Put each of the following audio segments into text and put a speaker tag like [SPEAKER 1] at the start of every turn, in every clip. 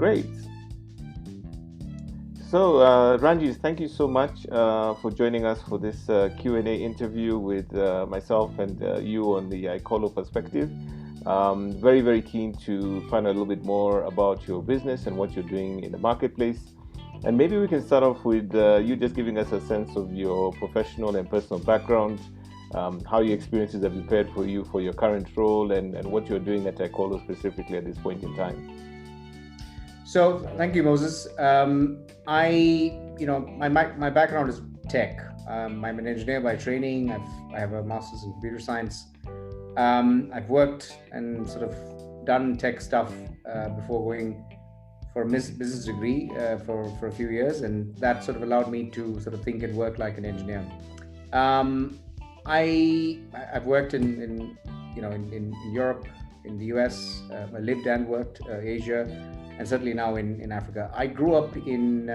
[SPEAKER 1] Great. So, Ranjith, thank you so much for joining us for this Q&A interview with myself and you on the IColo perspective. Very, very keen to find out a little bit more about your business and what you're doing in the marketplace. And maybe we can start off with you just giving us a sense of your professional and personal background, how your experiences have prepared for you for your current role, and what you're doing at IColo specifically at this point in time.
[SPEAKER 2] So thank you, Moses. My background is tech. I'm an engineer by training. I have a master's in computer science. I've worked and sort of done tech stuff before going for a business degree for a few years, and that sort of allowed me to sort of think and work like an engineer. I've worked in Europe, in the US. I lived and worked Asia, and certainly now in Africa. I grew up in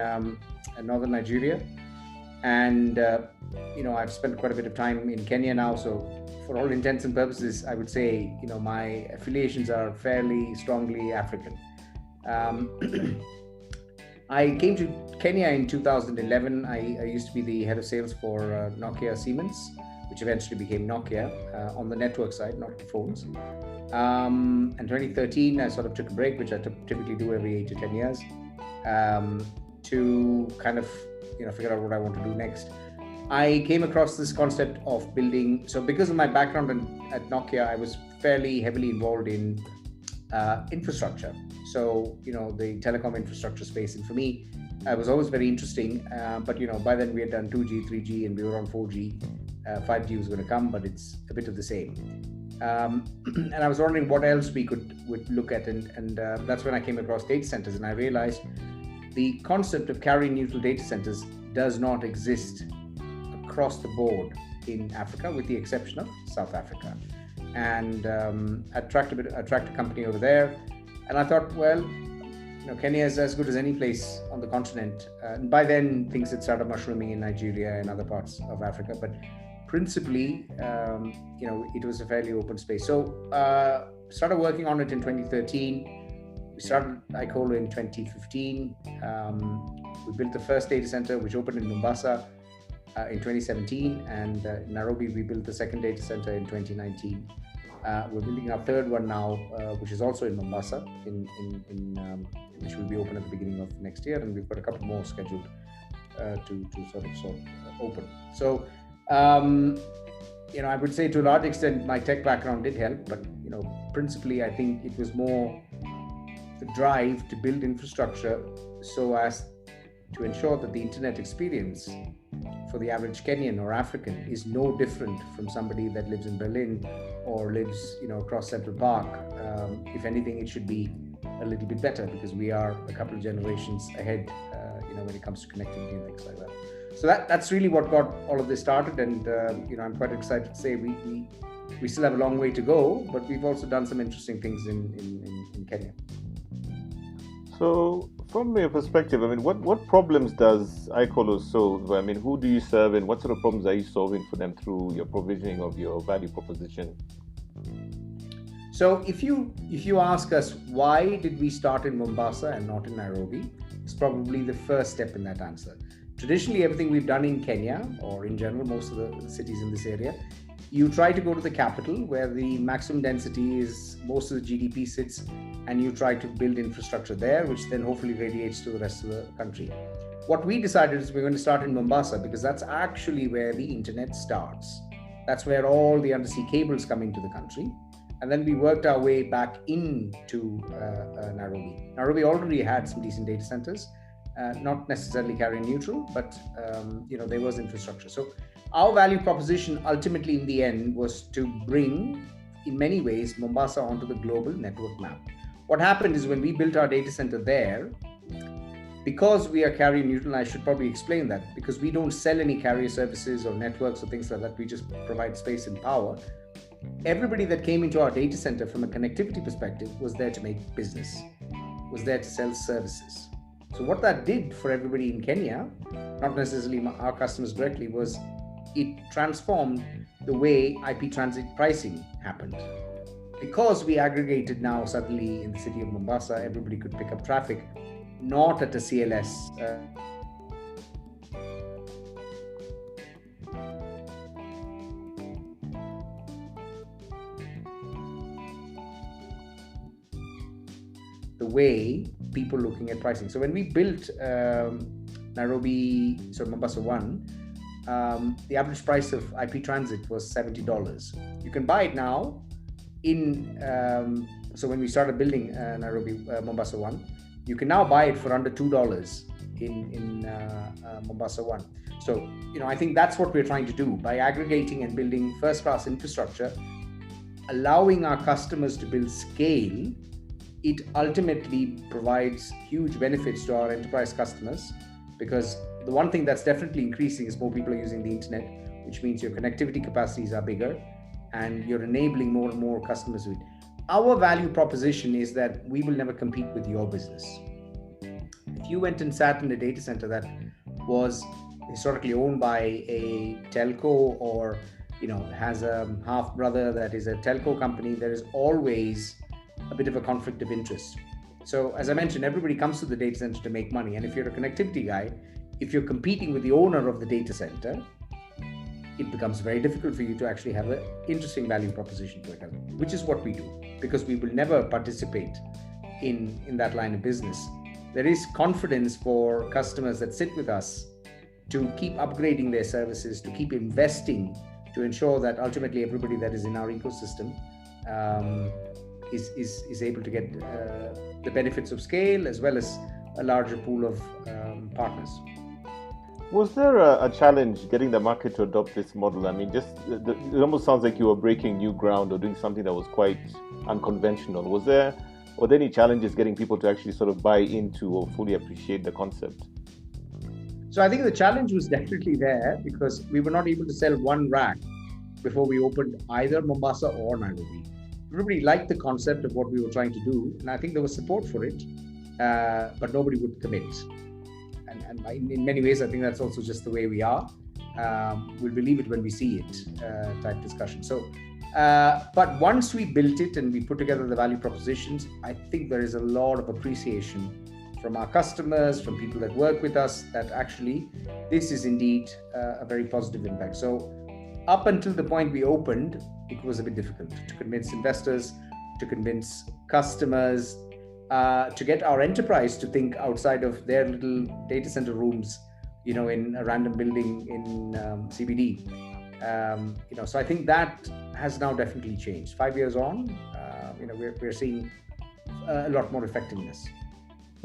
[SPEAKER 2] northern Nigeria, and I've spent quite a bit of time in Kenya now. So for all intents and purposes, I would say my affiliations are fairly strongly African. I came to Kenya in 2011. I used to be the head of sales for Nokia Siemens, which eventually became Nokia on the network side, not the phones. And 2013, I sort of took a break, which I typically do every 8 to 10 years, to kind of figure out what I want to do next. I came across this concept of building. So because of my background at Nokia, I was fairly heavily involved in infrastructure. So the telecom infrastructure space, and for me, it was always very interesting. But by then we had done 2G, 3G, and we were on 4G. 5G was going to come, but it's a bit of the same. And I was wondering what else we would look at, and that's when I came across data centers, and I realized the concept of carrier neutral data centers does not exist across the board in Africa, with the exception of South Africa. And I tracked a company over there, and I thought, well, Kenya is as good as any place on the continent. And by then, things had started mushrooming in Nigeria and other parts of Africa, but principally, it was a fairly open space. So started working on it in 2013. We started IColo in 2015. We built the first data center, which opened in Mombasa in 2017, and in Nairobi we built the second data center in 2019. We're building our third one now, which is also in Mombasa, which will be open at the beginning of next year, and we've got a couple more scheduled to sort of open. So I would say to a large extent my tech background did help, but principally I think it was more the drive to build infrastructure so as to ensure that the internet experience for the average Kenyan or African is no different from somebody that lives in Berlin or lives across Central Park. If anything, it should be a little bit better, because we are a couple of generations ahead when it comes to connectivity and things like that. So that's really what got all of this started, and I'm quite excited to say we still have a long way to go, but we've also done some interesting things in Kenya.
[SPEAKER 1] So, from your perspective, what problems does IColo solve? Who do you serve, and what sort of problems are you solving for them through your provisioning of your value proposition?
[SPEAKER 2] So, if you ask us why did we start in Mombasa and not in Nairobi, it's probably the first step in that answer. Traditionally, everything we've done in Kenya, or in general, most of the cities in this area, you try to go to the capital where the maximum density is, most of the GDP sits, and you try to build infrastructure there, which then hopefully radiates to the rest of the country. What we decided is we're going to start in Mombasa, because that's actually where the internet starts. That's where all the undersea cables come into the country. And then we worked our way back into Nairobi. Nairobi already had some decent data centers, not necessarily carrier neutral, but there was infrastructure. So our value proposition ultimately in the end was to bring, in many ways, Mombasa onto the global network map. What happened is when we built our data center there, because we are carrier neutral, I should probably explain that, because we don't sell any carrier services or networks or things like that, we just provide space and power. Everybody that came into our data center from a connectivity perspective was there to make business, was there to sell services. So what that did for everybody in Kenya, not necessarily our customers directly, was it transformed the way IP transit pricing happened. because we aggregated now suddenly in the city of Mombasa, everybody could pick up traffic, not at a CLS. The way people looking at pricing. So when we built Nairobi, so Mombasa 1, the average price of IP transit was $70. You can buy it now so when we started building Nairobi, Mombasa 1, you can now buy it for under $2 in Mombasa 1. So, I think that's what we're trying to do by aggregating and building first-class infrastructure, allowing our customers to build scale. It ultimately provides huge benefits to our enterprise customers, because the one thing that's definitely increasing is more people are using the internet, which means your connectivity capacities are bigger and you're enabling more and more customers with it. Our value proposition is that we will never compete with your business. If you went and sat in a data center that was historically owned by a telco or has a half brother that is a telco company, there is always a bit of a conflict of interest. So as I mentioned, everybody comes to the data center to make money. And if you're a connectivity guy, if you're competing with the owner of the data center, it becomes very difficult for you to actually have an interesting value proposition to it, which is what we do, because we will never participate in that line of business. There is confidence for customers that sit with us to keep upgrading their services, to keep investing, to ensure that ultimately everybody that is in our ecosystem is able to get the benefits of scale as well as a larger pool of partners.
[SPEAKER 1] Was there a challenge getting the market to adopt this model? I mean, it almost sounds like you were breaking new ground or doing something that was quite unconventional. Were there any challenges getting people to actually sort of buy into or fully appreciate the concept?
[SPEAKER 2] So I think the challenge was definitely there, because we were not able to sell one rack before we opened either Mombasa or Nairobi. Everybody liked the concept of what we were trying to do, and I think there was support for it, but nobody would commit. And in many ways, I think that's also just the way we are. We'll believe it when we see it type discussion. So, but once we built it and we put together the value propositions, I think there is a lot of appreciation from our customers, from people that work with us, that actually this is indeed a very positive impact. So up until the point we opened, it was a bit difficult to convince investors, to convince customers, to get our enterprise to think outside of their little data center rooms, in a random building in CBD. So I think that has now definitely changed. 5 years on, we're seeing a lot more effectiveness.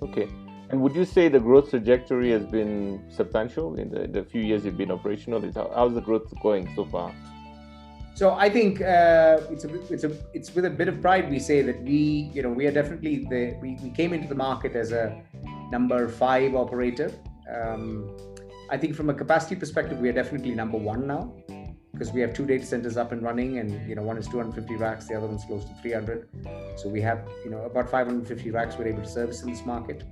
[SPEAKER 1] Okay. And would you say the growth trajectory has been substantial in the few years you've been operational? How's the growth going so far?
[SPEAKER 2] So I think it's with a bit of pride we say that we are definitely we came into the market as a number 5 operator. I think from a capacity perspective, we are definitely number 1 now, because we have 2 data centers up and running, and one is 250 racks, the other one's close to 300. So we have about 550 racks we're able to service in this market.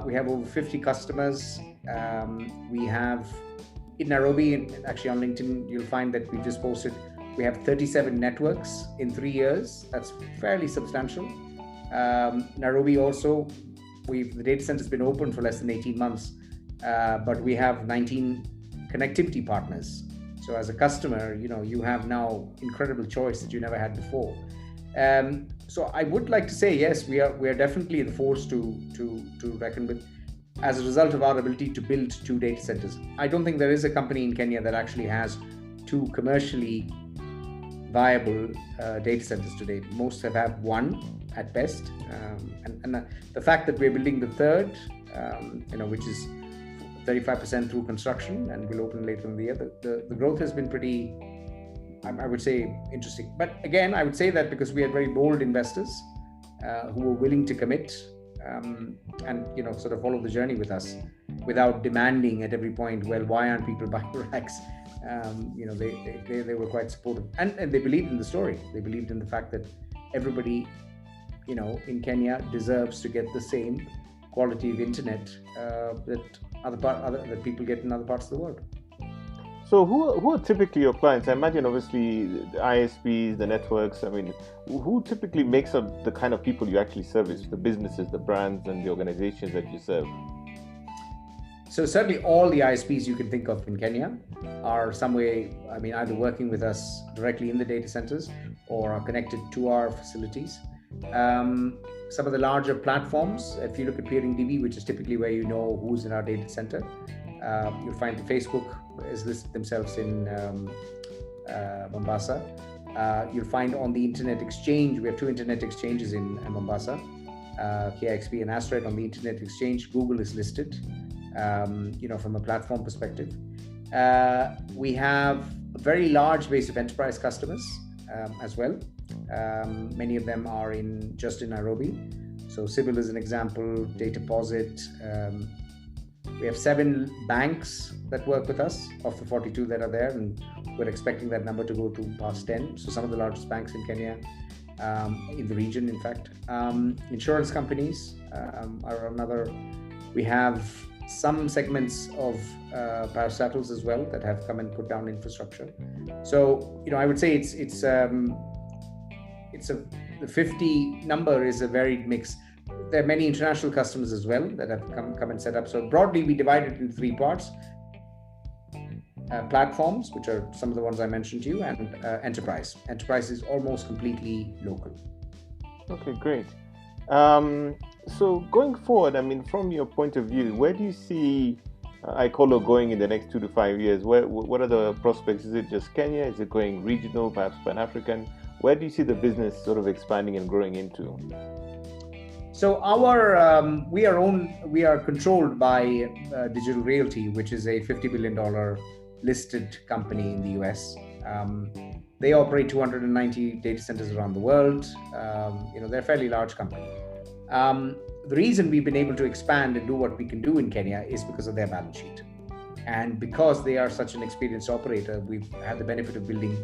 [SPEAKER 2] We have over 50 customers. We have in Nairobi, and actually on LinkedIn, you'll find that we just posted, we have 37 networks in 3 years. That's fairly substantial. Nairobi also, the data center has been open for less than 18 months, but we have 19 connectivity partners. So as a customer, you have now incredible choice that you never had before. So I would like to say, yes, we are definitely the force to reckon with, as a result of our ability to build 2 data centers. I don't think there is a company in Kenya that actually has 2 commercially viable data centers today. Most have had 1 at best. And the fact that we're building the 3rd, which is 35% through construction and will open later in the year, the growth has been pretty, I would say, interesting. But again, I would say that because we had very bold investors who were willing to commit and sort of follow the journey with us without demanding at every point, well, why aren't people buying racks? They were quite supportive, and they believed in the story. They believed in the fact that everybody in Kenya deserves to get the same quality of internet that people get in other parts of the world.
[SPEAKER 1] So who are typically your clients? I imagine obviously the ISPs, the networks. I mean, who typically makes up the kind of people you actually service, the businesses, the brands, and the organizations that you serve?
[SPEAKER 2] So certainly all the ISPs you can think of in Kenya are some way, I mean, either working with us directly in the data centers or are connected to our facilities. Some of the larger platforms, if you look at PeeringDB, which is typically where you know who's in our data center, you'll find that Facebook is listed themselves in Mombasa. You'll find on the Internet Exchange, we have two Internet Exchanges in Mombasa, KXP and Astrid. On the Internet Exchange, Google is listed. From a platform perspective. We have a very large base of enterprise customers as well. Many of them are just in Nairobi. So Civil is an example, Dataposit. We have 7 banks that work with us of the 42 that are there, and we're expecting that number to go to past 10. So some of the largest banks in Kenya, in the region, in fact. Insurance companies are another. We have some segments of parastatals as well that have come and put down infrastructure. So, I would say the 50 number is a varied mix. There are many international customers as well that have come and set up. So broadly, we divide it into 3 parts. Platforms, which are some of the ones I mentioned to you, and enterprise. Enterprise is almost completely local.
[SPEAKER 1] Okay, great. So going forward, I mean, from your point of view, where do you see IColo going in the next 2 to 5 years? What are the prospects? Is it just Kenya? Is it going regional, perhaps Pan-African? Where do you see the business sort of expanding and growing into?
[SPEAKER 2] So we are controlled by Digital Realty, which is a $50 billion listed company in the US. They operate 290 data centers around the world. They're a fairly large company. The reason we've been able to expand and do what we can do in Kenya is because of their balance sheet. And because they are such an experienced operator, we've had the benefit of building,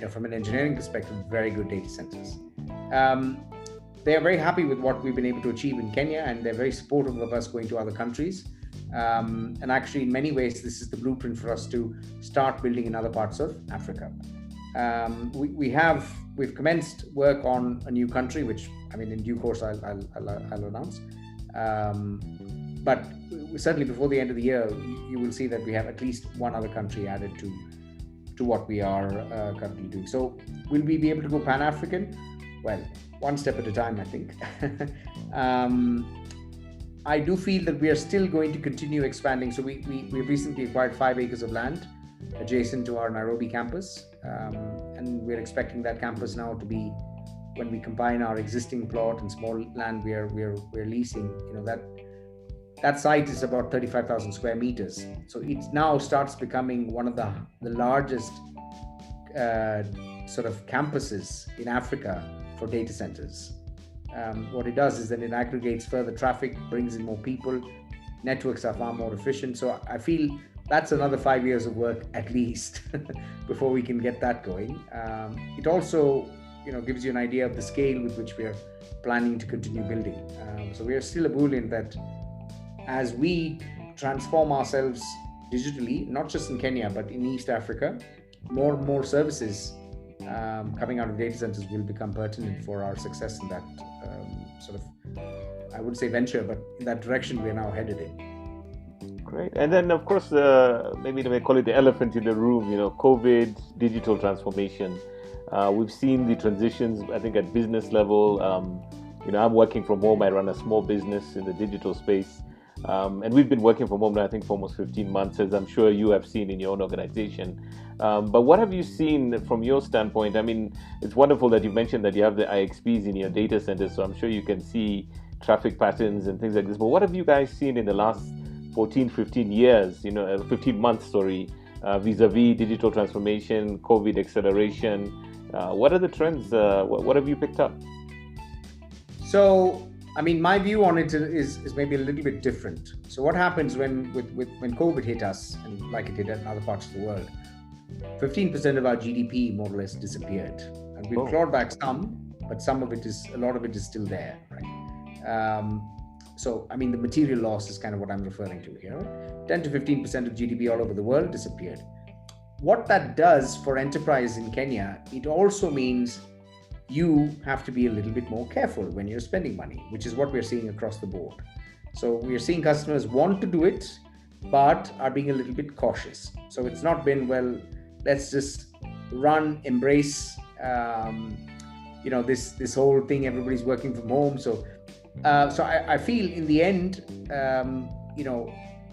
[SPEAKER 2] from an engineering perspective, very good data centers. They are very happy with what we've been able to achieve in Kenya, and they're very supportive of us going to other countries. And actually, in many ways, this is the blueprint for us to start building in other parts of Africa. We've commenced work on a new country, which, in due course I'll announce. But certainly before the end of the year, you will see that we have at least one other country added to what we are currently doing. So will we be able to go Pan-African? Well, one step at a time, I think. I do feel that we are still going to continue expanding. So we recently acquired 5 acres of land adjacent to our Nairobi campus. And we're expecting that campus now to be, when we combine our existing plot and small land we're leasing, that site is about 35,000 square meters. So it now starts becoming one of the largest sort of campuses in Africa for data centers. What it does is that it aggregates further traffic, brings in more people, networks are far more efficient. So I feel that's another 5 years of work at least before we can get that going. It also, gives you an idea of the scale with which we are planning to continue building. So we are still ebullient that as we transform ourselves digitally, not just in Kenya, but in East Africa, more and more services coming out of data centers will become pertinent for our success in that sort of, I would say venture, but in that direction we're now headed in.
[SPEAKER 1] Great. And then, of course, maybe we may call it the elephant in the room, COVID, digital transformation. We've seen the transitions, I think, at business level. I'm working from home. I run a small business in the digital space. And we've been working from home now, I think, for almost 15 months, as I'm sure you have seen in your own organization. But what have you seen from your standpoint? It's wonderful that you mentioned that you have the IXPs in your data centers, so I'm sure you can see traffic patterns and things like this. But what have you guys seen in the last 15 years, 15 months, vis-a-vis digital transformation, COVID acceleration? What are the trends? What have you picked up?
[SPEAKER 2] So, my view on it is maybe a little bit different. So what happens when COVID hit us, and like it did in other parts of the world, 15% of our GDP more or less disappeared. And we've clawed back some, but a lot of it is still there, right? So, the material loss is kind of what I'm referring to here. 10 to 15% of GDP all over the world disappeared. what that does for enterprise in Kenya, it also means you have to be a little bit more careful when you're spending money, which is what we're seeing across the board. So we're seeing customers want to do it, but are being a little bit cautious. So it's not been, well, let's just embrace, this whole thing. Everybody's working from home. So I feel in the end,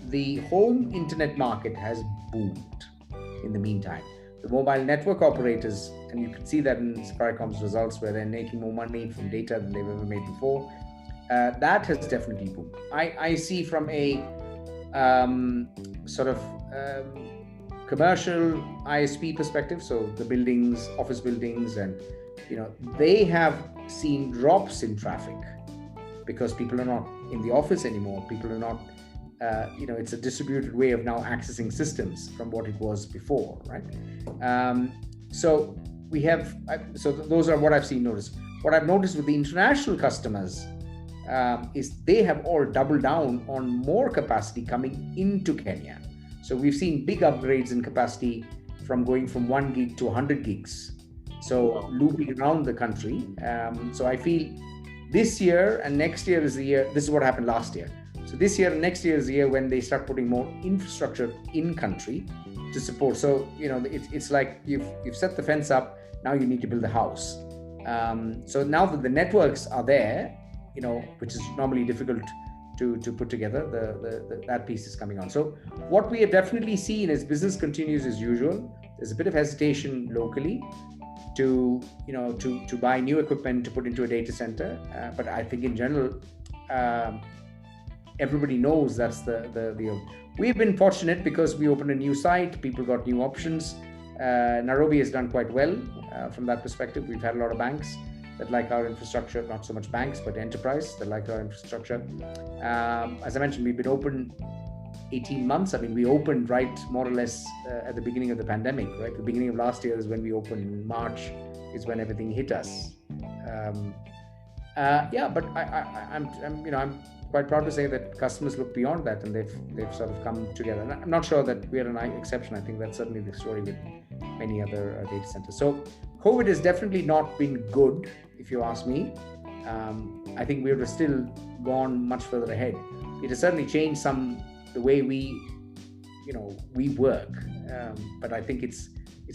[SPEAKER 2] the home internet market has boomed in the meantime. The mobile network operators, and you can see that in Safaricom's results, where they're making more money from data than they've ever made before. That has definitely boomed. I see from a commercial ISP perspective, so the buildings, office buildings, and they have seen drops in traffic because people are not in the office anymore. People are not, it's a distributed way of now accessing systems from what it was before, right? So those are what I've seen noticed. What I've noticed with the international customers is they have all doubled down on more capacity coming into Kenya. So we've seen big upgrades in capacity from going from 1 gig to 100 gigs. So looping around the country. So I feel this year and next year is the year. This is what happened last year. So this year and next year is the year when they start putting more infrastructure in country to support. So it's like you've set the fence up. Now you need to build a house. So now that the networks are there, which is normally difficult to put together, that piece is coming on. So what we have definitely seen is business continues as usual. There's a bit of hesitation locally to buy new equipment to put into a data center, but I think in general everybody knows that's the we've been fortunate because we opened a new site, people got new options. Nairobi has done quite well from that perspective. We've had a lot of banks that like our infrastructure, not so much banks, but enterprise that like our infrastructure. As I mentioned, we've been open 18 months. I mean, we opened right more or less at the beginning of the pandemic, right? The beginning of last year is when we opened. In March is when everything hit us. But I'm quite proud to say that customers look beyond that and they've sort of come together. And I'm not sure that we're an exception. I think that's certainly the story with many other data centers. So COVID has definitely not been good, if you ask me. I think we would have still gone much further ahead. It has certainly changed the way we work. But I think it's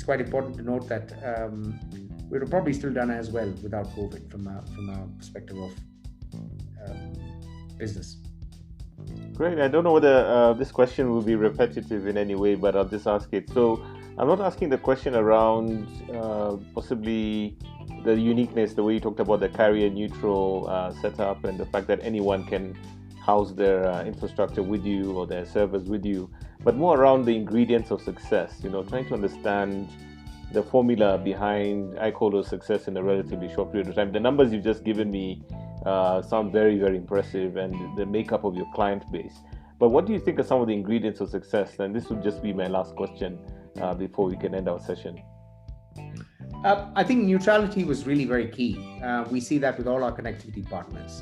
[SPEAKER 2] quite important to note that we would have probably still done as well without COVID from a perspective of business.
[SPEAKER 1] Great. I don't know whether this question will be repetitive in any way, but I'll just ask it. So I'm not asking the question around possibly the uniqueness, the way you talked about the carrier neutral setup and the fact that anyone can house their infrastructure with you or their servers with you, but more around the ingredients of success, trying to understand the formula behind IColo's success in a relatively short period of time. The numbers you've just given me sound very, very impressive, and the makeup of your client base. But what do you think are some of the ingredients of success? And this would just be my last question before we can end our session.
[SPEAKER 2] I think neutrality was really very key. We see that with all our connectivity partners.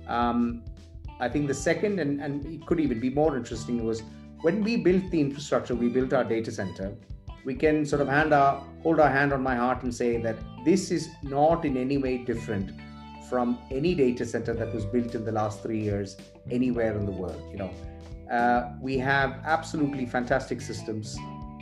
[SPEAKER 2] I think the second, and it could even be more interesting, was when we built the infrastructure, we built our data center, we can sort of hold our hand on my heart and say that this is not in any way different from any data center that was built in the last 3 years anywhere in the world. We have absolutely fantastic systems.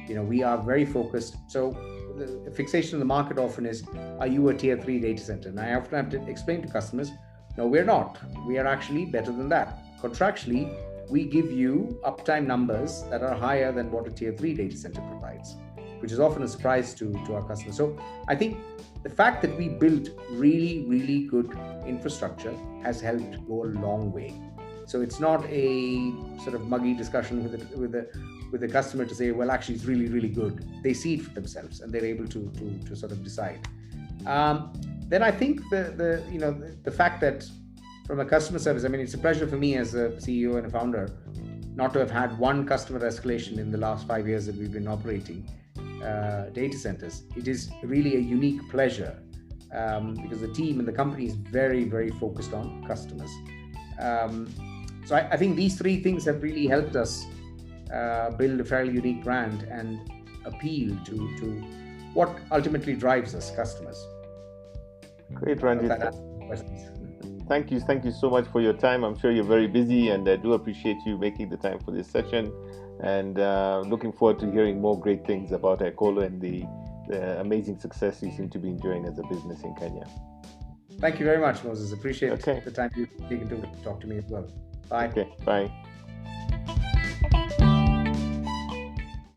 [SPEAKER 2] We are very focused. So the fixation in the market often is, are you a tier 3 data center? And I often have to explain to customers, no, we're not. We are actually better than that. Contractually, we give you uptime numbers that are higher than what a tier 3 data center provides, which is often a surprise to our customers. So I think the fact that we built really, really good infrastructure has helped go a long way. So it's not a sort of muggy discussion with the customer to say, well, actually, it's really, really good. They see it for themselves and they're able to sort of decide. Then I think the fact that from a customer service, I mean, it's a pleasure for me as a CEO and a founder not to have had one customer escalation in the last 5 years that we've been operating data centers. It is really a unique pleasure because the team and the company is very, very focused on customers. So I think these three things have really helped us build a fairly unique brand. And appeal to what ultimately drives us, customers.
[SPEAKER 1] Great,
[SPEAKER 2] That
[SPEAKER 1] Ranjith.
[SPEAKER 2] answers the questions.
[SPEAKER 1] Thank you so much for your time. I'm sure you're very busy, and I do appreciate you making the time for this session. And looking forward to hearing more great things about IColo and the amazing success you seem to be enjoying as a business in Kenya.
[SPEAKER 2] Thank you very much, Moses. Appreciate the time you've taken to talk to me as well. Bye.
[SPEAKER 1] Okay, bye.